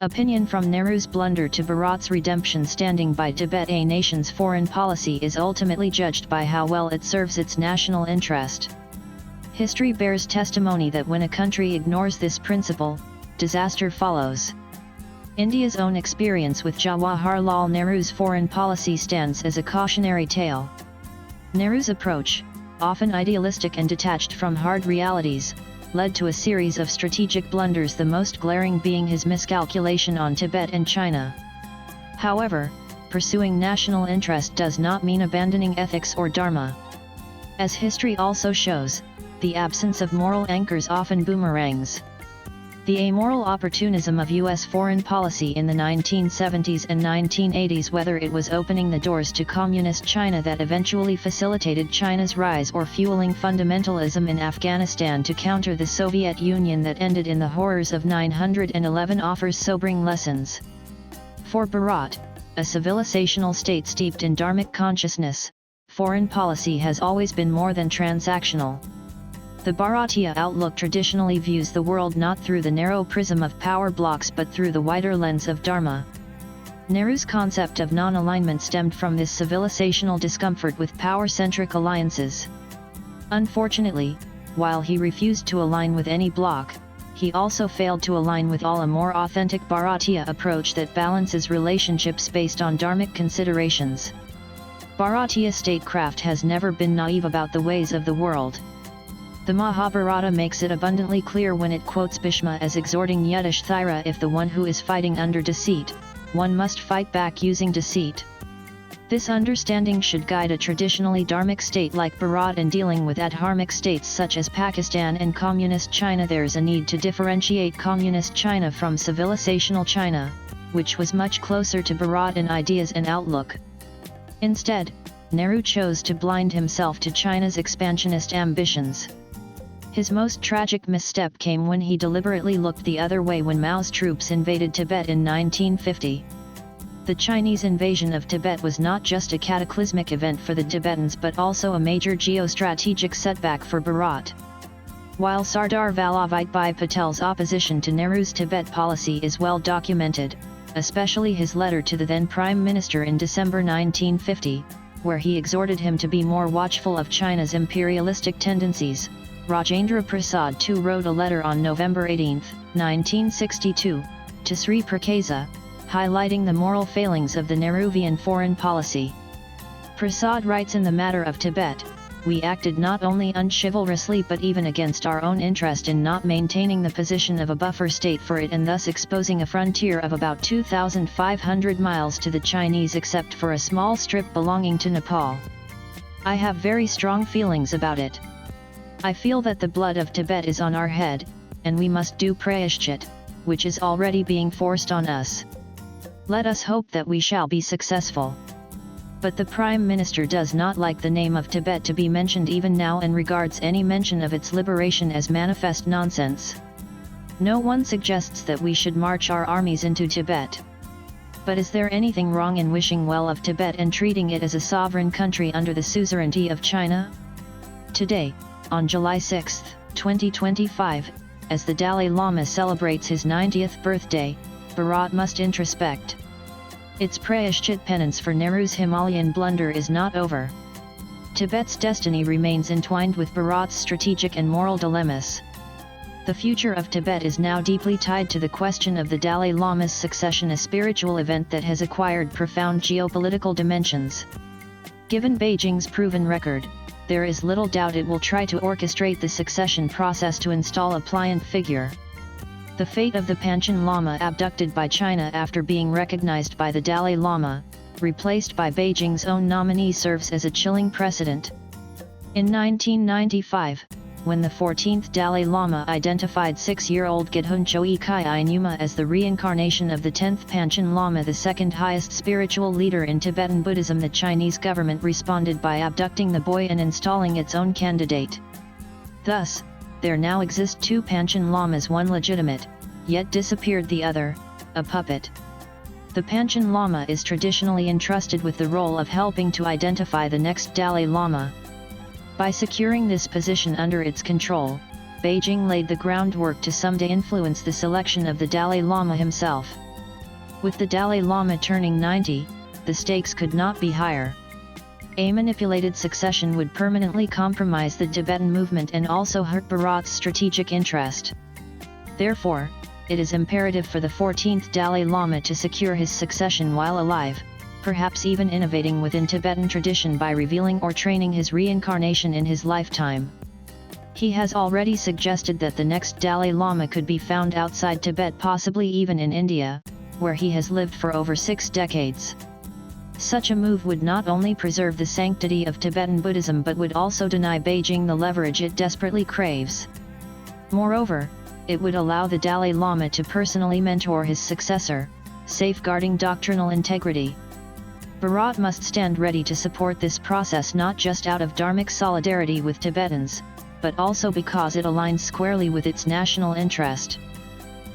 Opinion from Nehrus' blunder to Bharats' redemption. Standing by Tibet, a nation's foreign policy is ultimately judged by how well it serves its national interest. History bears testimony that when a country ignores this principle, disaster follows. India's own experience with Jawaharlal Nehru's foreign policy stands as a cautionary tale. Nehru's approach, often idealistic and detached from hard realities, led to a series of strategic blunders, the most glaring being his miscalculation on Tibet and China. However, pursuing national interest does not mean abandoning ethics or dharma. As history also shows, the absence of moral anchors often boomerangs. The amoral opportunism of U.S. foreign policy in the 1970s and 1980s, whether it was opening the doors to communist China that eventually facilitated China's rise or fueling fundamentalism in Afghanistan to counter the Soviet Union that ended in the horrors of 9/11, offers sobering lessons. For Bharat, a civilizational state steeped in dharmic consciousness, foreign policy has always been more than transactional. The Bharatiya outlook traditionally views the world not through the narrow prism of power blocks but through the wider lens of dharma. Nehru's concept of non-alignment stemmed from this civilizational discomfort with power-centric alliances. Unfortunately, while he refused to align with any bloc, he also failed to align with all. A more authentic Bharatiya approach that balances relationships based on dharmic considerations. Bharatiya statecraft has never been naive about the ways of the world. The Mahabharata makes it abundantly clear when it quotes Bhishma as exhorting Yudhishthira, if the one who is fighting under deceit, one must fight back using deceit. This understanding should guide a traditionally dharmic state like Bharat in dealing with adharmic states such as Pakistan and Communist China. There's a need to differentiate Communist China from civilizational China, which was much closer to Bharat in ideas and outlook. Instead, Nehru chose to blind himself to China's expansionist ambitions. His most tragic misstep came when he deliberately looked the other way when Mao's troops invaded Tibet in 1950. The Chinese invasion of Tibet was not just a cataclysmic event for the Tibetans but also a major geostrategic setback for Bharat. While Sardar Vallabhbhai Patel's opposition to Nehru's Tibet policy is well documented, especially his letter to the then Prime Minister in December 1950, where he exhorted him to be more watchful of China's imperialistic tendencies, Rajendra Prasad too wrote a letter on November 18, 1962, to Sri Prakasa, highlighting the moral failings of the Nehruvian foreign policy. Prasad writes, in the matter of Tibet, we acted not only unchivalrously but even against our own interest in not maintaining the position of a buffer state for it and thus exposing a frontier of about 2,500 miles to the Chinese except for a small strip belonging to Nepal. I have very strong feelings about it. I feel that the blood of Tibet is on our head, and we must do prayashchit, which is already being forced on us. Let us hope that we shall be successful. But the Prime Minister does not like the name of Tibet to be mentioned even now and regards any mention of its liberation as manifest nonsense. No one suggests that we should march our armies into Tibet. But is there anything wrong in wishing well of Tibet and treating it as a sovereign country under the suzerainty of China? Today, on July 6, 2025, as the Dalai Lama celebrates his 90th birthday, Bharat must introspect. Its prayashchit penance for Nehru's Himalayan blunder is not over. Tibet's destiny remains entwined with Bharat's strategic and moral dilemmas. The future of Tibet is now deeply tied to the question of the Dalai Lama's succession, a spiritual event that has acquired profound geopolitical dimensions. Given Beijing's proven record, there is little doubt it will try to orchestrate the succession process to install a pliant figure. The fate of the Panchen Lama abducted by China after being recognized by the Dalai Lama, replaced by Beijing's own nominee, serves as a chilling precedent. In 1995, when the 14th Dalai Lama identified 6-year-old Gedhun Choi Kai Numa as the reincarnation of the 10th Panchen Lama, the second highest spiritual leader in Tibetan Buddhism, the Chinese government responded by abducting the boy and installing its own candidate. Thus, there now exist 2 Panchen Lamas, one legitimate, yet disappeared the other, a puppet. The Panchen Lama is traditionally entrusted with the role of helping to identify the next Dalai Lama. By securing this position under its control, Beijing laid the groundwork to someday influence the selection of the Dalai Lama himself. With the Dalai Lama turning 90, the stakes could not be higher. A manipulated succession would permanently compromise the Tibetan movement and also hurt Bharat's strategic interest. Therefore, it is imperative for the 14th Dalai Lama to secure his succession while alive, perhaps even innovating within Tibetan tradition by revealing or training his reincarnation in his lifetime. He has already suggested that the next Dalai Lama could be found outside Tibet, possibly even in India, where he has lived for over 6 decades. Such a move would not only preserve the sanctity of Tibetan Buddhism but would also deny Beijing the leverage it desperately craves. Moreover, it would allow the Dalai Lama to personally mentor his successor, safeguarding doctrinal integrity. Bharat must stand ready to support this process not just out of dharmic solidarity with Tibetans, but also because it aligns squarely with its national interest.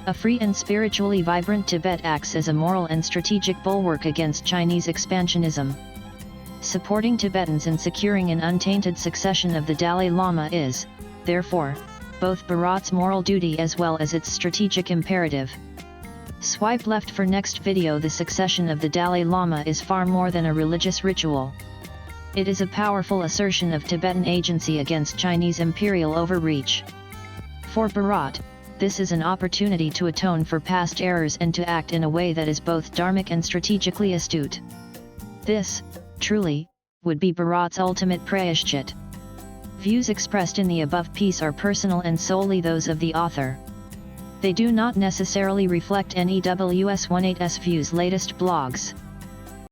A free and spiritually vibrant Tibet acts as a moral and strategic bulwark against Chinese expansionism. Supporting Tibetans in securing an untainted succession of the Dalai Lama is, therefore, both Bharat's moral duty as well as its strategic imperative. Swipe left for next video. The succession of the Dalai Lama is far more than a religious ritual. It is a powerful assertion of Tibetan agency against Chinese imperial overreach. For Bharat, this is an opportunity to atone for past errors and to act in a way that is both dharmic and strategically astute. This, truly, would be Bharat's ultimate prayashchit. Views expressed in the above piece are personal and solely those of the author. They do not necessarily reflect NEWS18's views. Latest blogs.